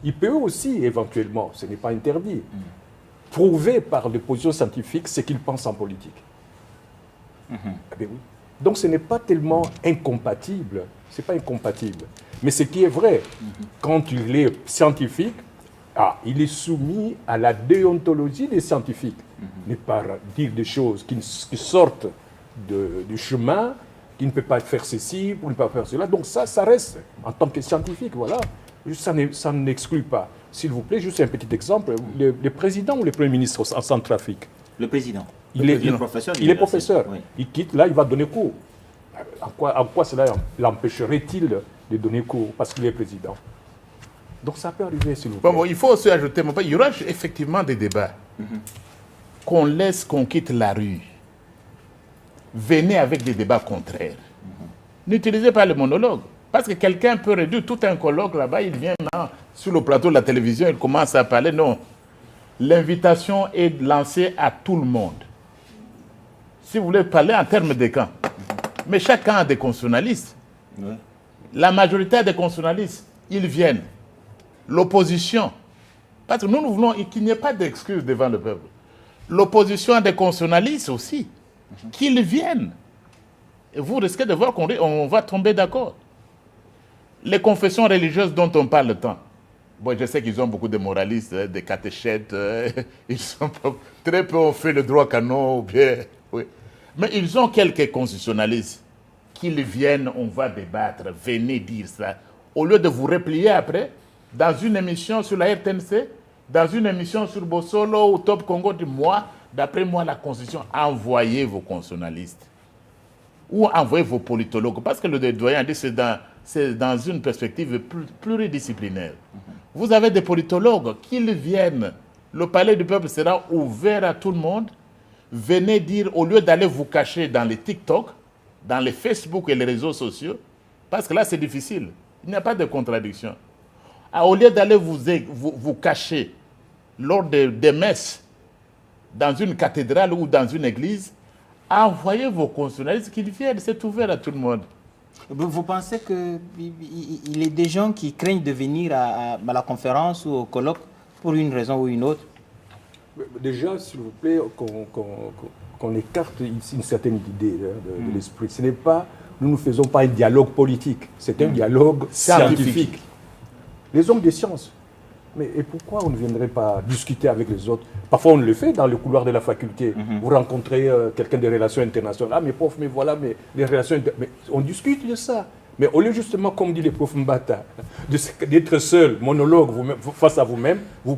Il peut aussi, éventuellement, ce n'est pas interdit, prouver par des positions scientifiques ce qu'il pense en politique. Eh bien, oui. Donc, ce n'est pas tellement incompatible. Ce n'est pas incompatible. Mais ce qui est vrai, quand il est scientifique, il est soumis à la déontologie des scientifiques. Ne pas dire des choses qui sortent du chemin, qui ne peut pas faire ceci, ou ne peut pas faire cela. Donc ça reste en tant que scientifique, voilà. Ça n'exclut pas. S'il vous plaît, juste un petit exemple. Le président ou le premier ministre en Centrafrique? Le président. Il est professeur. Il est professeur. Oui. Il quitte, là, il va donner cours. En quoi cela l'empêcherait-il de donner cours? Parce qu'il est président. Donc ça peut arriver, s'il vous plaît. Bon, il faut aussi ajouter, il y aura effectivement des débats. Qu'on quitte la rue. Venez avec des débats contraires. N'utilisez pas le monologue. Parce que quelqu'un peut réduire tout un colloque là-bas, il vient sur le plateau de la télévision, il commence à parler. Non. L'invitation est lancée à tout le monde. Si vous voulez parler en termes de camps. Mais chacun a des constitutionnalistes. La majorité des constitutionnalistes, ils viennent. L'opposition, parce que nous voulons qu'il n'y ait pas d'excuses devant le peuple. L'opposition a des constitutionnalistes aussi, qu'ils viennent. Et vous risquez de voir qu'on va tomber d'accord. Les confessions religieuses dont on parle tant, bon, je sais qu'ils ont beaucoup de moralistes, des catéchètes, ils sont très peu ont fait le droit canon, ou bien, oui. Mais ils ont quelques constitutionnalistes. Qu'ils viennent, on va débattre, venez dire ça. Au lieu de vous replier après, dans une émission sur la RTNC, dans une émission sur Bossolo ou Top Congo, d'après moi, la Constitution, envoyez vos constitutionnalistes. Ou envoyez vos politologues. Parce que le doyen dit que c'est dans une perspective pluridisciplinaire. Vous avez des politologues, qu'ils viennent. Le palais du peuple sera ouvert à tout le monde. Venez dire, au lieu d'aller vous cacher dans les TikTok, dans les Facebook et les réseaux sociaux, parce que là, c'est difficile. Il n'y a pas de contradiction. Au lieu d'aller vous cacher lors des messes dans une cathédrale ou dans une église, envoyez vos constitutionnalistes qu'ils viennent, c'est ouvert à tout le monde. Vous pensez qu'il est des gens qui craignent de venir à la conférence ou au colloque pour une raison ou une autre? Déjà, s'il vous plaît, qu'on écarte ici une certaine idée de l'esprit. Ce n'est pas, nous ne faisons pas un dialogue politique, c'est un dialogue scientifique. Les hommes des sciences Mais et pourquoi on ne viendrait pas discuter avec les autres? Parfois, on le fait dans le couloir de la faculté. Vous rencontrez quelqu'un des relations internationales. Ah, mais prof, mais voilà, mais les relations mais on discute de ça. Mais au lieu justement, comme dit les profs Mbata, d'être seul, monologue face à vous-même, vous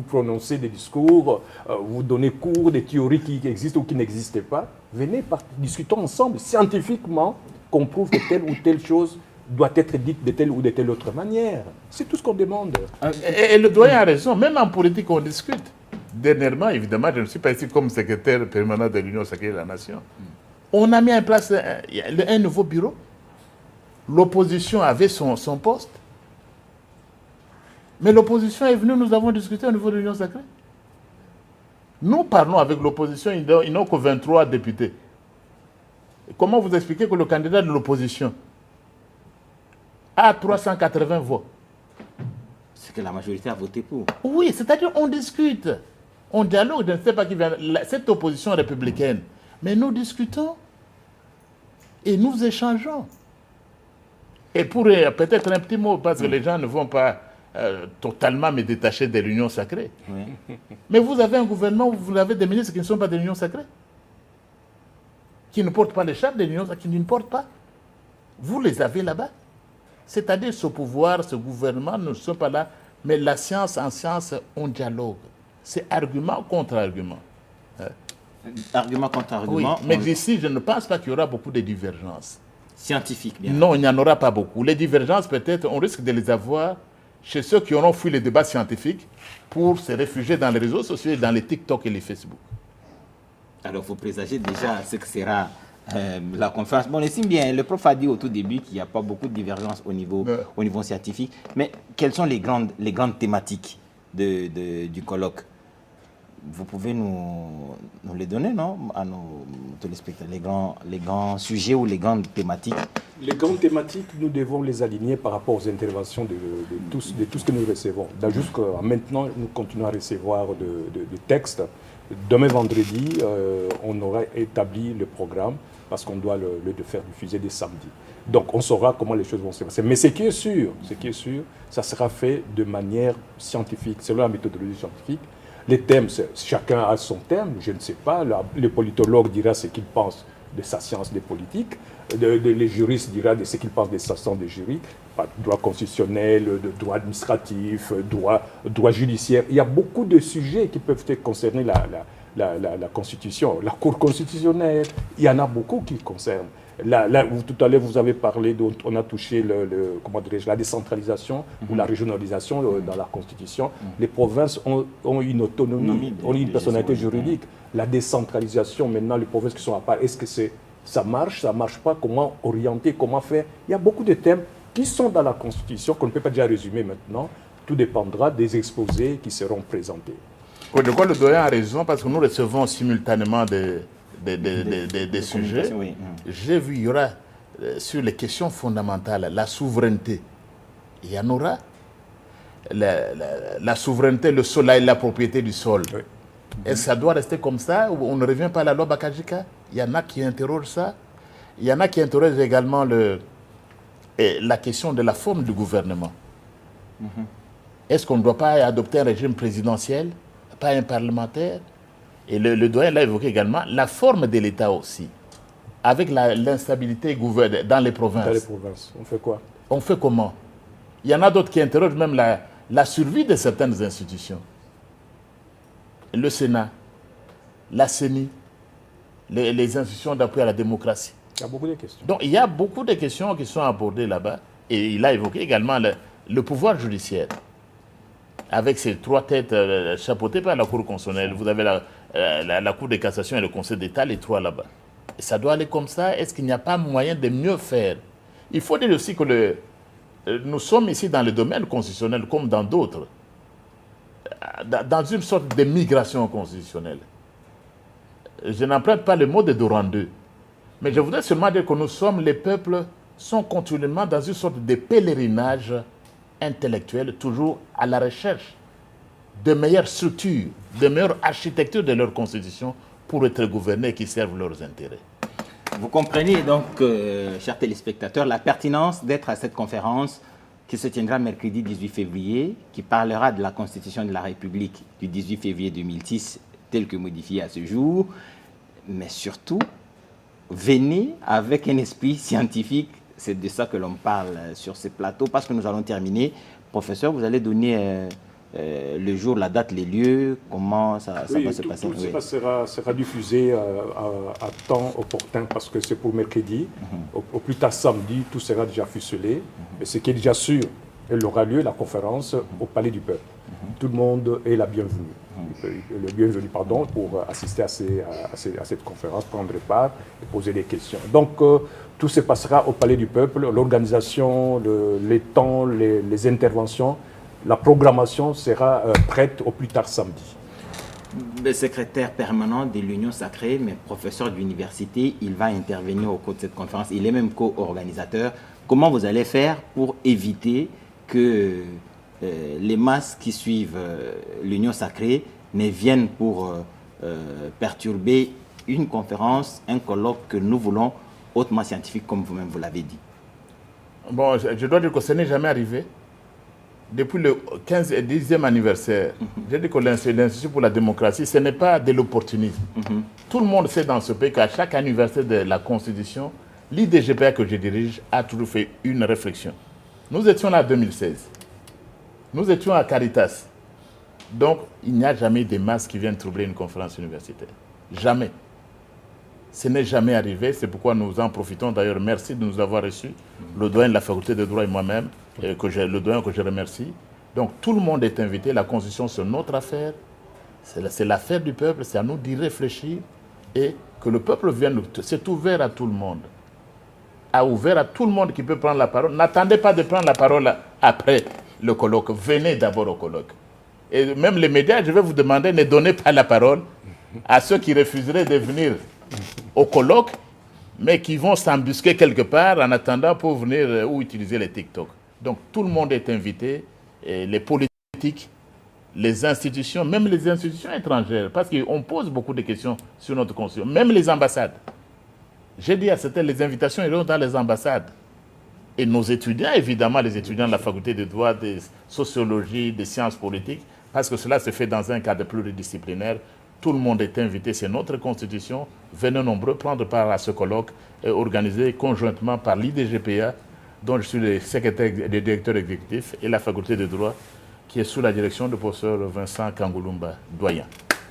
prononcez des discours, vous donnez cours des théories qui existent ou qui n'existaient pas. Venez, discutons ensemble, scientifiquement, qu'on prouve que telle ou telle chose doit être dite de telle ou de telle autre manière. C'est tout ce qu'on demande. Et le doyen a raison, même en politique, on discute. Dernièrement, évidemment, je ne suis pas ici comme secrétaire permanent de l'Union sacrée de la Nation. On a mis en place un nouveau bureau. L'opposition avait son poste. Mais l'opposition est venue, nous avons discuté au niveau de l'Union sacrée. Nous parlons avec l'opposition, ils n'ont que 23 députés. Comment vous expliquez que le candidat de l'opposition a 380 voix? C'est que la majorité a voté pour. Oui, c'est-à-dire on discute. On dialogue, je ne sais pas qui vient. Cette opposition républicaine. Mais nous discutons et nous échangeons. Et pour peut-être un petit mot, parce que les gens ne vont pas totalement me détacher de l'Union sacrée. Oui. Mais vous avez un gouvernement où vous avez des ministres qui ne sont pas de l'Union sacrée, qui ne portent pas les chars de l'Union sacrée, qui ne portent pas. Vous les avez là-bas. C'est-à-dire ce pouvoir, ce gouvernement ne sont pas là, mais la science, en science, on dialogue. C'est argument contre argument. Argument contre argument. Oui, mais d'ici, je ne pense pas qu'il y aura beaucoup de divergences. Scientifiques, bien. Non, il n'y en aura pas beaucoup. Les divergences, peut-être, on risque de les avoir chez ceux qui auront fui les débats scientifiques pour se réfugier dans les réseaux sociaux, dans les TikTok et les Facebook. Alors, vous présagez déjà ce que sera la conférence. Bon, on estime bien, le prof a dit au tout début qu'il n'y a pas beaucoup de divergences au niveau scientifique. Mais quelles sont les grandes thématiques du colloque? Vous pouvez nous les donner, non, à nos téléspectateurs, les grands sujets ou les grandes thématiques? Les grandes thématiques, nous devons les aligner par rapport aux interventions de tout ce que nous recevons. Jusqu'à maintenant, nous continuons à recevoir des textes. Demain vendredi, on aura établi le programme parce qu'on doit le faire diffuser dès samedi. Donc on saura comment les choses vont se passer. Mais ce qui est sûr, ça sera fait de manière scientifique, selon la méthodologie scientifique. Les thèmes, chacun a son thème, je ne sais pas. Le politologue dira ce qu'il pense de sa science des politiques. Les juristes diront ce qu'ils pensent de sa science des juridiques. Droit constitutionnel, droit administratif, droit judiciaire. Il y a beaucoup de sujets qui peuvent concerner la Constitution. La Cour constitutionnelle, il y en a beaucoup qui concernent. Tout à l'heure, vous avez parlé, on a touché la décentralisation ou la régionalisation dans la Constitution. Les provinces ont une autonomie, ont une personnalité juridique. La décentralisation, maintenant, les provinces qui sont à part, est-ce que ça marche pas? Comment orienter, comment faire? Il y a beaucoup de thèmes qui sont dans la Constitution, qu'on ne peut pas déjà résumer maintenant. Tout dépendra des exposés qui seront présentés. De quoi le doyen a raison, parce que nous recevons simultanément des sujets. Oui. J'ai vu, il y aura sur les questions fondamentales, la souveraineté, il y en aura. La souveraineté, le sol et la propriété du sol. Oui. Est-ce que ça doit rester comme ça ou on ne revient pas à la loi Bakajika? Il y en a qui interrogent ça. Il y en a qui interrogent également la question de la forme du gouvernement. Est-ce qu'on ne doit pas adopter un régime présidentiel, pas un parlementaire? Et le doyen l'a évoqué également, la forme de l'État aussi, avec l'instabilité dans les provinces. Dans les provinces, on fait quoi? On fait comment? Il y en a d'autres qui interrogent même la survie de certaines institutions. Le Sénat, la CENI, les institutions d'appui à la démocratie. Il y a beaucoup de questions. Donc il y a beaucoup de questions qui sont abordées là-bas. Et il a évoqué également le pouvoir judiciaire. Avec ces trois têtes chapeautées par la Cour constitutionnelle. Vous avez la Cour de cassation et le Conseil d'État, les trois là-bas. Et ça doit aller comme ça. Est-ce qu'il n'y a pas moyen de mieux faire? Il faut dire aussi que nous sommes ici dans le domaine constitutionnel comme dans d'autres. Dans une sorte de migration constitutionnelle. Je n'emprunte pas le mot de Doran II. Mais je voudrais seulement dire que nous sommes, les peuples, sont continuellement dans une sorte de pèlerinage intellectuel, toujours à la recherche de meilleures structures, de meilleures architectures de leur constitution pour être gouvernés et qui servent leurs intérêts. Vous comprenez donc, chers téléspectateurs, la pertinence d'être à cette conférence qui se tiendra mercredi 18 février, qui parlera de la Constitution de la République du 18 février 2006, telle que modifiée à ce jour. Mais surtout, venez avec un esprit scientifique. C'est de ça que l'on parle sur ce plateau, parce que nous allons terminer. Professeur, vous allez donner le jour, la date, les lieux, comment ça va se passer. Tout ça sera diffusé à temps opportun, parce que c'est pour mercredi. Au plus tard samedi, tout sera déjà ficelé. Mais ce qui est déjà sûr, elle aura lieu, la conférence, au Palais du Peuple. Tout le monde est la bienvenue. Le bienvenu, pardon, pour assister à cette conférence, prendre part et poser des questions. Donc, tout se passera au Palais du Peuple. L'organisation, les temps, les interventions, la programmation sera prête au plus tard samedi. Le secrétaire permanent de l'Union Sacrée, mais professeur d'université, il va intervenir au cours de cette conférence. Il est même co-organisateur. Comment vous allez faire pour éviter que les masses qui suivent l'Union Sacrée ne viennent pour perturber une conférence, un colloque que nous voulons hautement scientifique, comme vous-même vous l'avez dit? Bon, je dois dire que ce n'est jamais arrivé. Depuis le 15 et 10e anniversaire, j'ai dit que l'Institut pour la démocratie, ce n'est pas de l'opportunisme. Tout le monde sait dans ce pays qu'à chaque anniversaire de la Constitution, l'IDGPA que je dirige a toujours fait une réflexion. Nous étions là en 2016. Nous étions à Caritas. Donc, il n'y a jamais des masses qui viennent troubler une conférence universitaire. Jamais. Ce n'est jamais arrivé. C'est pourquoi nous en profitons. D'ailleurs, merci de nous avoir reçus. Le doyen de la faculté de droit et moi-même, le doyen que je remercie. Donc, tout le monde est invité. La Constitution, c'est notre affaire. C'est l'affaire du peuple. C'est à nous d'y réfléchir. Et que le peuple vienne. C'est ouvert à tout le monde. Ouvert à tout le monde qui peut prendre la parole. N'attendez pas de prendre la parole après le colloque. Venez d'abord au colloque. Et même les médias, je vais vous demander, ne donnez pas la parole à ceux qui refuseraient de venir au colloque, mais qui vont s'embusquer quelque part en attendant pour venir ou utiliser les TikTok. Donc tout le monde est invité, et les politiques, les institutions, même les institutions étrangères, parce qu'on pose beaucoup de questions sur notre constitution, même les ambassades. J'ai dit à certaines, les invitations iront dans les ambassades. Et nos étudiants, évidemment, les étudiants de la faculté de droit, de sociologie, de sciences politiques, parce que cela se fait dans un cadre pluridisciplinaire. Tout le monde est invité, c'est notre constitution. Venez nombreux prendre part à ce colloque organisé conjointement par l'IDGPA, dont je suis le secrétaire et directeur exécutif, et la faculté de droit, qui est sous la direction du professeur Vincent Kangulumba, doyen.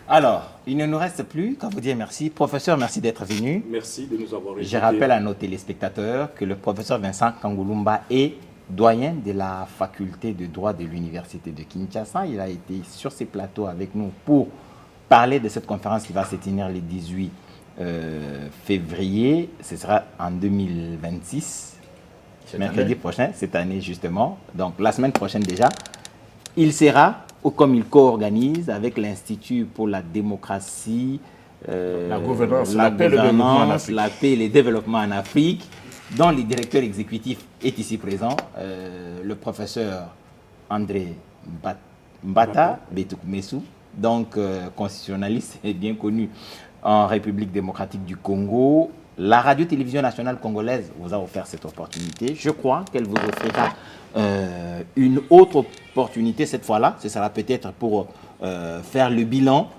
Alors, il ne nous reste plus qu'à vous dire merci. Professeur, merci d'être venu. Merci de nous avoir invités. Je rappelle à nos téléspectateurs que le professeur Vincent Kangulumba est doyen de la faculté de droit de l'université de Kinshasa. Il a été sur ces plateaux avec nous pour parler de cette conférence qui va se tenir le 18 février. Ce sera en 2026, mercredi prochain, cette année justement. Donc la semaine prochaine déjà. Il sera, ou comme il co-organise avec l'Institut pour la démocratie, la gouvernance, la paix et le développement en Afrique, dont le directeur exécutif est ici présent, le professeur André Mbata Betoukmessou, donc constitutionnaliste et bien connu en République démocratique du Congo. La radio-télévision nationale congolaise vous a offert cette opportunité. Je crois qu'elle vous offrira une autre opportunité cette fois-là. Ce sera peut-être pour faire le bilan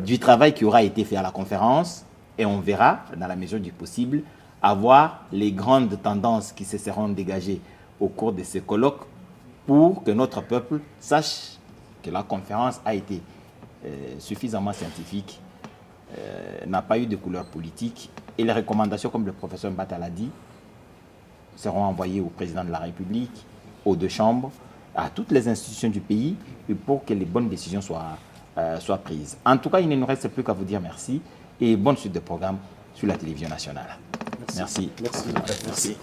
du travail qui aura été fait à la conférence. Et on verra, dans la mesure du possible, avoir les grandes tendances qui se seront dégagées au cours de ces colloques pour que notre peuple sache que la conférence a été suffisamment scientifique, n'a pas eu de couleur politique, et les recommandations, comme le professeur Mbata l'a dit, seront envoyées au président de la République, aux deux chambres, à toutes les institutions du pays, pour que les bonnes décisions soient prises. En tout cas, il ne nous reste plus qu'à vous dire merci et bonne suite de programme sur la télévision nationale. Merci. Merci.